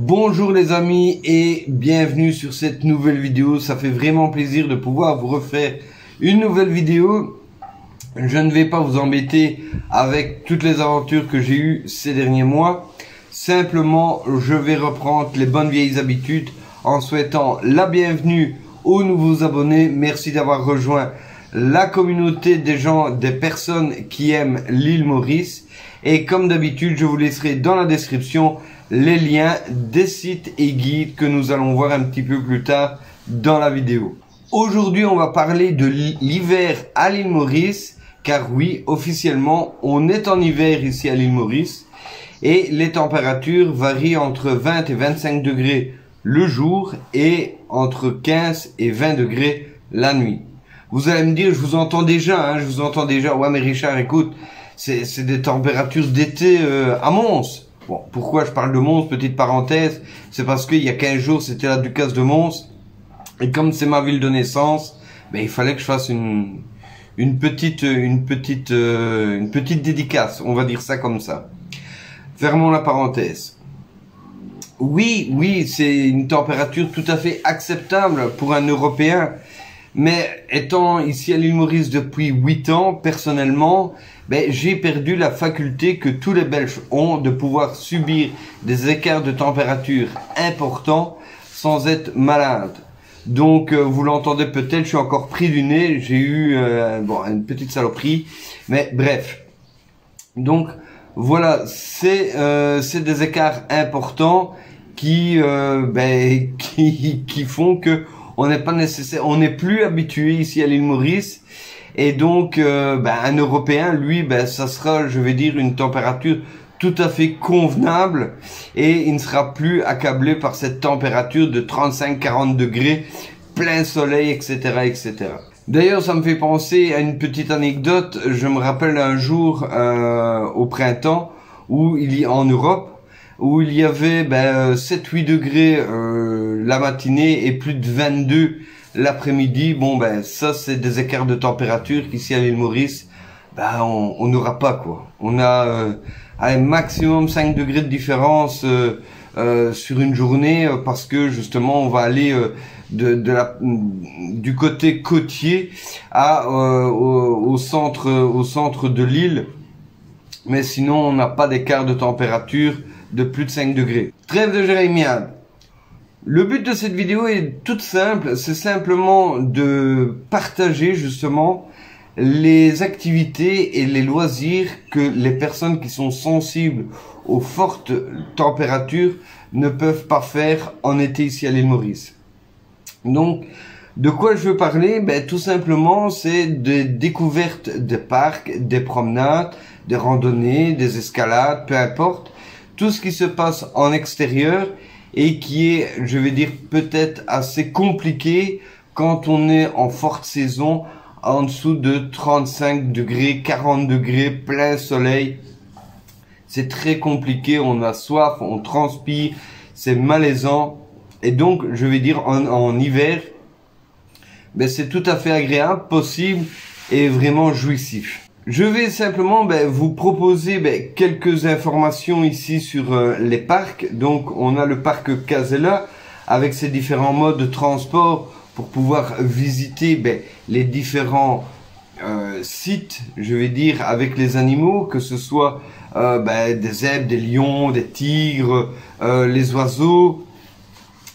Bonjour les amis et bienvenue sur cette nouvelle vidéo. Ça fait vraiment plaisir de pouvoir vous refaire une nouvelle vidéo. Je ne vais pas vous embêter avec toutes les aventures que j'ai eues ces derniers mois. Simplement, je vais reprendre les bonnes vieilles habitudes en souhaitant la bienvenue aux nouveaux abonnés. Merci d'avoir rejoint la communauté des gens, des personnes qui aiment l'île Maurice. Et comme d'habitude, je vous laisserai dans la description les liens des sites et guides que nous allons voir un petit peu plus tard dans la vidéo. Aujourd'hui, on va parler de l'hiver à l'île Maurice, car oui, officiellement, on est en hiver ici à l'île Maurice et les températures varient entre 20 et 25 degrés le jour et entre 15 et 20 degrés la nuit. Vous allez me dire, je vous entends déjà, ouais mais Richard, écoute, c'est des températures d'été à Mons. Bon, pourquoi je parle de Mons, petite parenthèse, c'est parce qu'il y a 15 jours, c'était la Ducasse de Mons. Et comme c'est ma ville de naissance, ben, il fallait que je fasse une petite dédicace, on va dire ça comme ça. Fermons la parenthèse. Oui, c'est une température tout à fait acceptable pour un Européen. Mais étant ici à l'île Maurice depuis 8 ans, personnellement, ben, j'ai perdu la faculté que tous les Belges ont de pouvoir subir des écarts de température importants sans être malade. Donc, vous l'entendez peut-être, je suis encore pris du nez, j'ai eu une petite saloperie, mais bref. Donc, voilà, c'est des écarts importants qui font que on n'est pas nécessaire, on n'est plus habitué ici à l'île Maurice. Et donc, un Européen, lui, ça sera, je vais dire, une température tout à fait convenable et il ne sera plus accablé par cette température de 35-40 degrés, plein soleil, etc., etc. D'ailleurs, ça me fait penser à une petite anecdote. Je me rappelle un jour au printemps en Europe, où il y avait 7-8 degrés la matinée et plus de 22 l'après-midi. Bon, ça c'est des écarts de température qu'ici à l'île Maurice, on n'aura pas, quoi. On a un maximum 5 degrés de différence sur une journée parce que justement on va aller du côté côtier au centre de l'île, mais sinon on n'a pas d'écart de température de plus de 5 degrés. Trêve de jérémiade. Le but de cette vidéo est toute simple, c'est simplement de partager justement les activités et les loisirs que les personnes qui sont sensibles aux fortes températures ne peuvent pas faire en été ici à l'île Maurice. Donc, de quoi je veux parler? Tout simplement, c'est des découvertes des parcs, des promenades, des randonnées, des escalades, peu importe. Tout ce qui se passe en extérieur et qui est, je vais dire, peut-être assez compliqué quand on est en forte saison, en dessous de 35 degrés, 40 degrés, plein soleil. C'est très compliqué, on a soif, on transpire, c'est malaisant. Et donc, je vais dire, en hiver, c'est tout à fait agréable, possible et vraiment jouissif. Je vais simplement vous proposer quelques informations ici sur les parcs. Donc on a le parc Casella avec ses différents modes de transport pour pouvoir visiter les différents sites, je vais dire, avec les animaux, que ce soit des zèbres, des lions, des tigres, les oiseaux.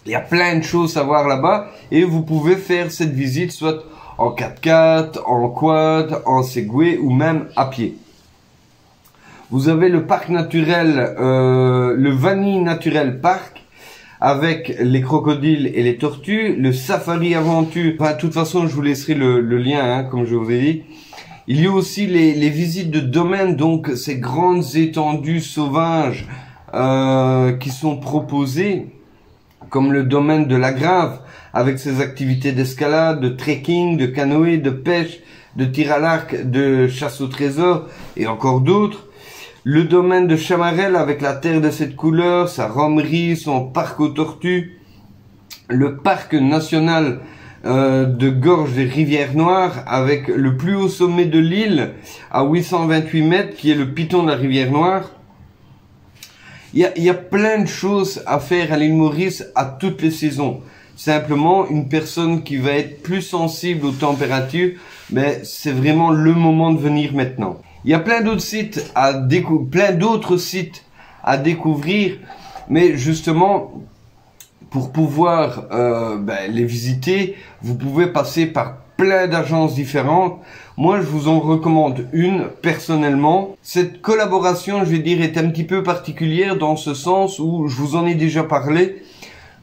Il y a plein de choses à voir là-bas et vous pouvez faire cette visite soit en 4x4, en quad, en Segway ou même à pied. Vous avez le parc naturel, le Vanille Naturel Park avec les crocodiles et les tortues, le Safari Aventure. De toute façon, je vous laisserai le lien, comme je vous ai dit. Il y a aussi les visites de domaines, donc ces grandes étendues sauvages qui sont proposées, comme le domaine de la Grave, avec ses activités d'escalade, de trekking, de canoë, de pêche, de tir à l'arc, de chasse au trésor et encore d'autres. Le domaine de Chamarel avec la terre de cette couleur, sa romerie, son parc aux tortues. Le parc national de Gorge des Rivières Noires avec le plus haut sommet de l'île à 828 mètres qui est le piton de la Rivière Noire. Il y a plein de choses à faire à l'île Maurice à toutes les saisons. Simplement, une personne qui va être plus sensible aux températures, mais c'est vraiment le moment de venir maintenant. Il y a plein d'autres sites à découvrir, mais justement, pour pouvoir les visiter, vous pouvez passer par plein d'agences différentes. Moi, je vous en recommande une personnellement. Cette collaboration, je vais dire, est un petit peu particulière dans ce sens où je vous en ai déjà parlé.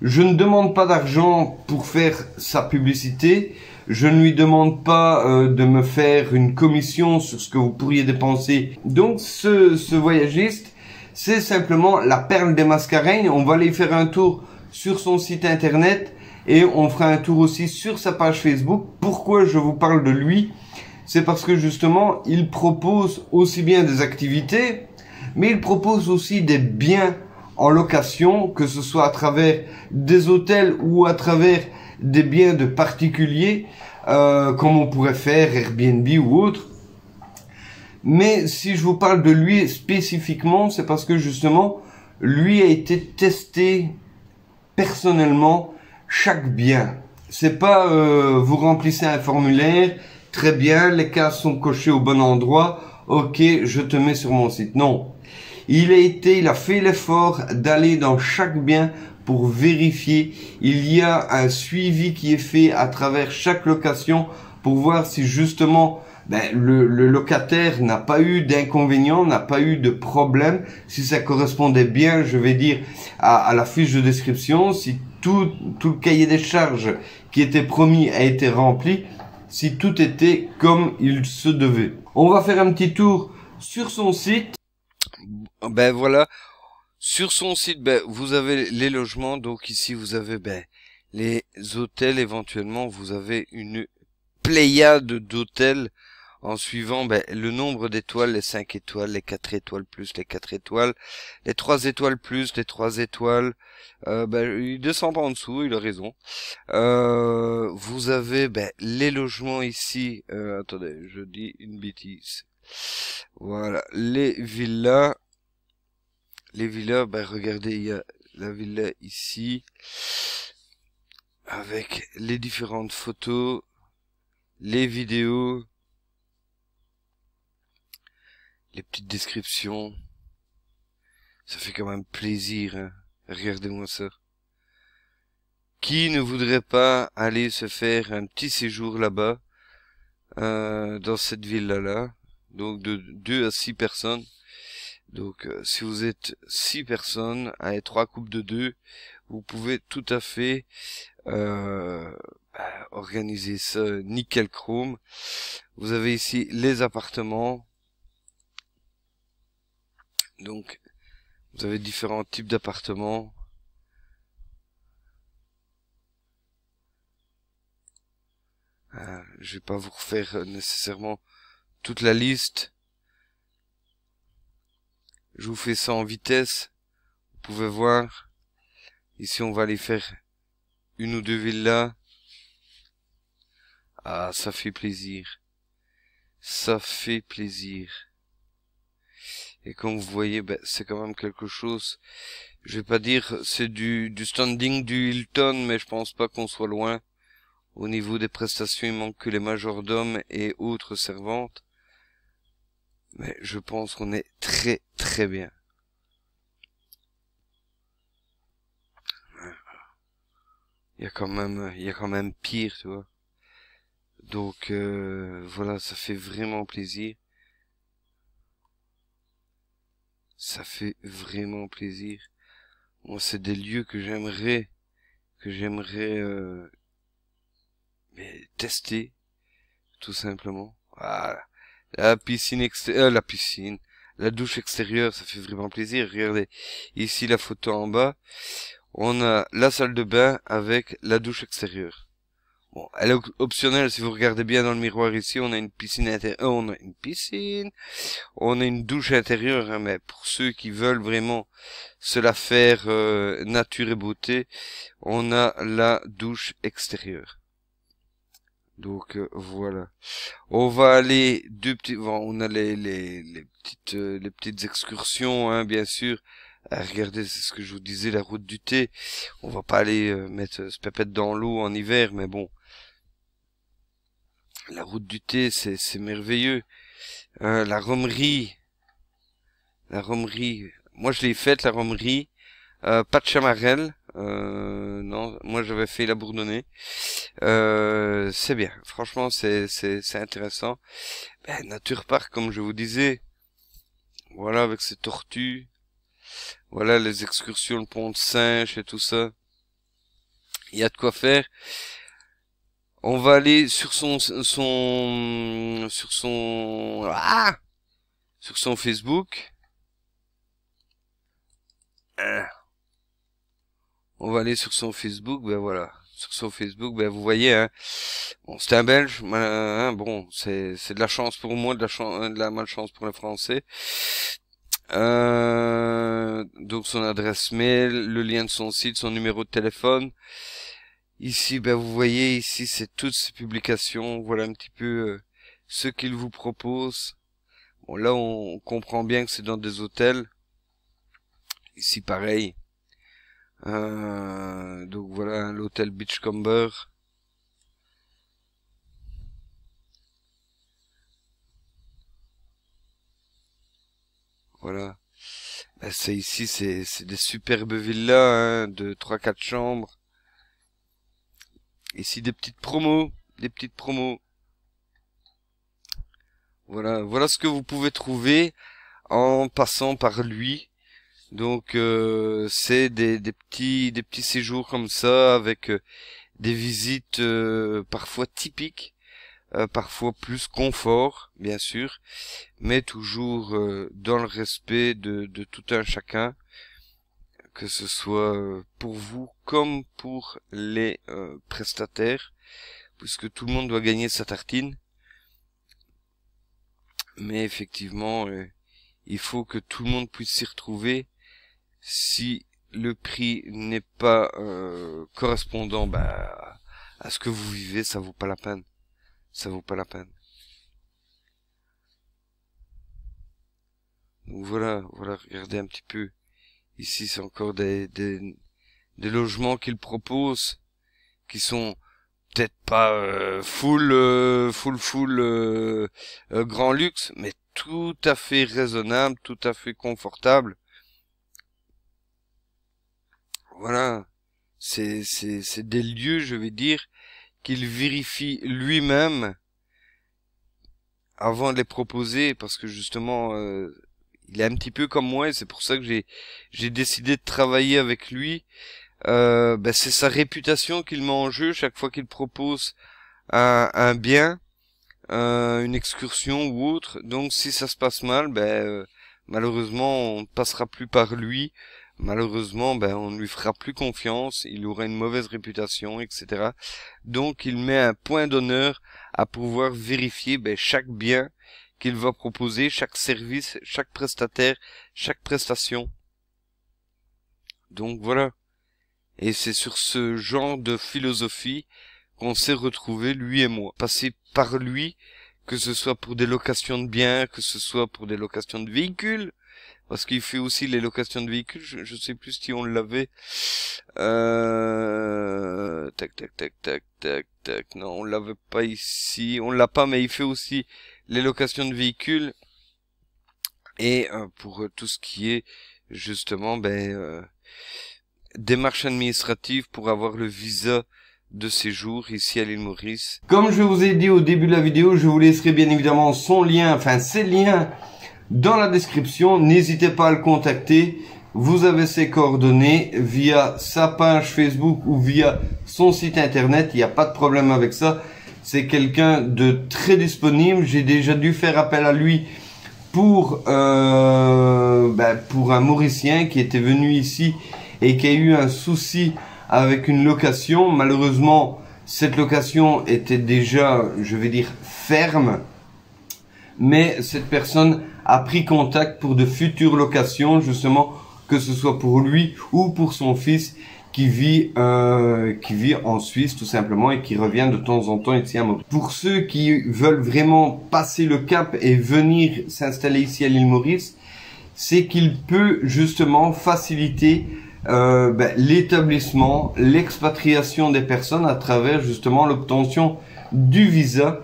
Je ne demande pas d'argent pour faire sa publicité. Je ne lui demande pas de me faire une commission sur ce que vous pourriez dépenser. Donc, ce voyagiste, c'est simplement la perle des Mascareignes. On va aller faire un tour sur son site internet et on fera un tour aussi sur sa page Facebook. Pourquoi je vous parle de lui? C'est parce que justement, il propose aussi bien des activités, mais il propose aussi des biens en location, que ce soit à travers des hôtels ou à travers des biens de particuliers, comme on pourrait faire Airbnb ou autre. Mais si je vous parle de lui spécifiquement, c'est parce que justement, lui a été testé personnellement chaque bien. C'est pas vous remplissez un formulaire, très bien, les cases sont cochées au bon endroit, ok, je te mets sur mon site. Non. Il a fait l'effort d'aller dans chaque bien pour vérifier. Il y a un suivi qui est fait à travers chaque location pour voir si justement le locataire n'a pas eu d'inconvénients, n'a pas eu de problème, si ça correspondait bien, je vais dire, à la fiche de description, si tout le cahier des charges qui était promis a été rempli, si tout était comme il se devait. On va faire un petit tour sur son site. Ben voilà, sur son site, vous avez les logements, donc ici vous avez les hôtels, éventuellement vous avez une pléiade d'hôtels en suivant le nombre d'étoiles, les 5 étoiles, les 4 étoiles plus les 4 étoiles, les 3 étoiles plus les 3 étoiles, il descend pas en dessous, il a raison. Vous avez les logements ici, attendez, je dis une bêtise. Voilà, les villas, regardez, il y a la villa ici, avec les différentes photos, les vidéos, les petites descriptions. Ça fait quand même plaisir, hein. Regardez-moi ça. Qui ne voudrait pas aller se faire un petit séjour là-bas, dans cette villa-là, donc de 2 à 6 personnes. Donc, si vous êtes 6 personnes, avec 3 couples de 2, vous pouvez tout à fait organiser ça nickel chrome. Vous avez ici les appartements. Donc, vous avez différents types d'appartements. Je vais pas vous refaire nécessairement toute la liste. Je vous fais ça en vitesse. Vous pouvez voir. Ici, on va aller faire une ou deux villas. Ah, ça fait plaisir. Ça fait plaisir. Et comme vous voyez, c'est quand même quelque chose. Je vais pas dire c'est du standing du Hilton, mais je pense pas qu'on soit loin. Au niveau des prestations, il manque que les majordomes et autres servantes. Mais je pense qu'on est très très bien. Il y a quand même pire, tu vois. Donc voilà, ça fait vraiment plaisir. Ça fait vraiment plaisir. Moi, c'est des lieux que j'aimerais tester, tout simplement. Voilà. La piscine la douche extérieure, ça fait vraiment plaisir. Regardez, ici la photo en bas, on a la salle de bain avec la douche extérieure. Bon, elle est optionnelle si vous regardez bien dans le miroir ici, on a une piscine on a une douche intérieure, hein, mais pour ceux qui veulent vraiment se la faire nature et beauté, on a la douche extérieure. Donc voilà. On va aller on a les petites excursions, hein, bien sûr, Regardez, c'est ce que je vous disais, la route du thé. On va pas aller mettre ce pépette dans l'eau en hiver, mais bon. La route du thé, c'est merveilleux. La romerie. Moi, je l'ai faite, la romerie. Pas de chamarelle. Non, moi, j'avais fait la bourdonnais. C'est bien. Franchement, c'est intéressant. Ben, Nature Park, comme je vous disais. Voilà, avec ces tortues. Voilà, les excursions, le pont de Singe et tout ça. Il y a de quoi faire. On va aller sur son Facebook. On va aller sur son Facebook, ben voilà. Sur son Facebook, ben vous voyez, hein. Bon, c'est un Belge, hein, bon, c'est de la chance pour moi, de la malchance pour les Français. Donc son adresse mail, le lien de son site, son numéro de téléphone. Ici, ben vous voyez, ici c'est toutes ses publications. Voilà un petit peu ce qu'il vous propose. Bon, là on comprend bien que c'est dans des hôtels. Ici pareil. Donc voilà l'hôtel Beachcomber. Voilà. Ben, c'est ici, c'est des superbes villas, hein, de 3-4 chambres. Ici des petites promos. Voilà, voilà ce que vous pouvez trouver en passant par lui. Donc c'est des petits séjours comme ça avec des visites parfois typiques, parfois plus confort bien sûr, mais toujours dans le respect de tout un chacun, que ce soit pour vous comme pour les prestataires, puisque tout le monde doit gagner sa tartine. Mais effectivement, il faut que tout le monde puisse s'y retrouver. Si le prix n'est pas correspondant à ce que vous vivez, ça vaut pas la peine. Ça vaut pas la peine. Donc voilà, regardez un petit peu. Ici, c'est encore des logements qu'il propose, qui sont peut-être pas full grand luxe, mais tout à fait raisonnable, tout à fait confortable. Voilà, c'est des lieux, je vais dire, qu'il vérifie lui-même avant de les proposer, parce que justement, il est un petit peu comme moi, et c'est pour ça que j'ai décidé de travailler avec lui. C'est sa réputation qu'il met en jeu chaque fois qu'il propose un bien, une excursion ou autre. Donc si ça se passe mal, malheureusement on ne passera plus par lui. Malheureusement, on ne lui fera plus confiance, il aura une mauvaise réputation, etc. Donc il met un point d'honneur à pouvoir vérifier chaque bien qu'il va proposer, chaque service, chaque prestataire, chaque prestation. Donc voilà. Et c'est sur ce genre de philosophie qu'on s'est retrouvés, lui et moi. Passer par lui, que ce soit pour des locations de biens, que ce soit pour des locations de véhicules, parce qu'il fait aussi les locations de véhicules, je sais plus si on l'avait. Tac. Non, on l'avait pas ici. On l'a pas, mais il fait aussi les locations de véhicules. Et pour tout ce qui est, justement, démarche administrative pour avoir le visa de séjour ici à l'île Maurice. Comme je vous ai dit au début de la vidéo, je vous laisserai bien évidemment son lien, enfin ses liens dans la description. N'hésitez pas à le contacter. Vous avez ses coordonnées via sa page Facebook ou via son site internet. Il n'y a pas de problème avec ça. C'est quelqu'un de très disponible. J'ai déjà dû faire appel à lui pour un Mauricien qui était venu ici et qui a eu un souci avec une location. Malheureusement, cette location était déjà, je vais dire, ferme. Mais cette personne a pris contact pour de futures locations, justement, que ce soit pour lui ou pour son fils qui vit en Suisse tout simplement et qui revient de temps en temps ici à Maurice. Pour ceux qui veulent vraiment passer le cap et venir s'installer ici à l'île Maurice, c'est qu'il peut justement faciliter l'établissement, l'expatriation des personnes à travers justement l'obtention du visa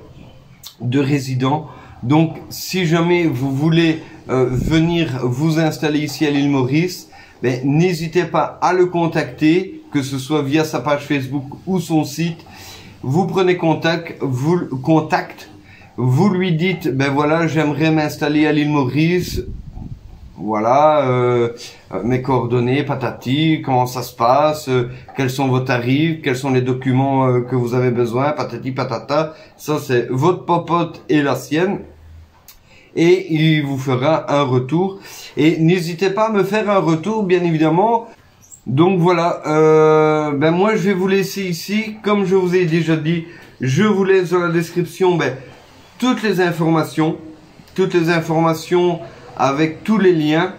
de résident. Donc, si jamais vous voulez venir vous installer ici à l'île Maurice, n'hésitez pas à le contacter, que ce soit via sa page Facebook ou son site. Vous prenez contact, vous lui dites, voilà, j'aimerais m'installer à l'île Maurice. Voilà, mes coordonnées, patati, comment ça se passe, quels sont vos tarifs, quels sont les documents que vous avez besoin, patati patata. Ça, c'est votre popote et la sienne. Et il vous fera un retour. Et n'hésitez pas à me faire un retour, bien évidemment. Donc voilà, moi je vais vous laisser ici. Comme je vous ai déjà dit, je vous laisse dans la description toutes les informations avec tous les liens.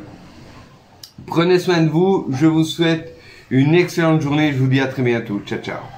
Prenez soin de vous, je vous souhaite une excellente journée, je vous dis à très bientôt. Ciao, ciao.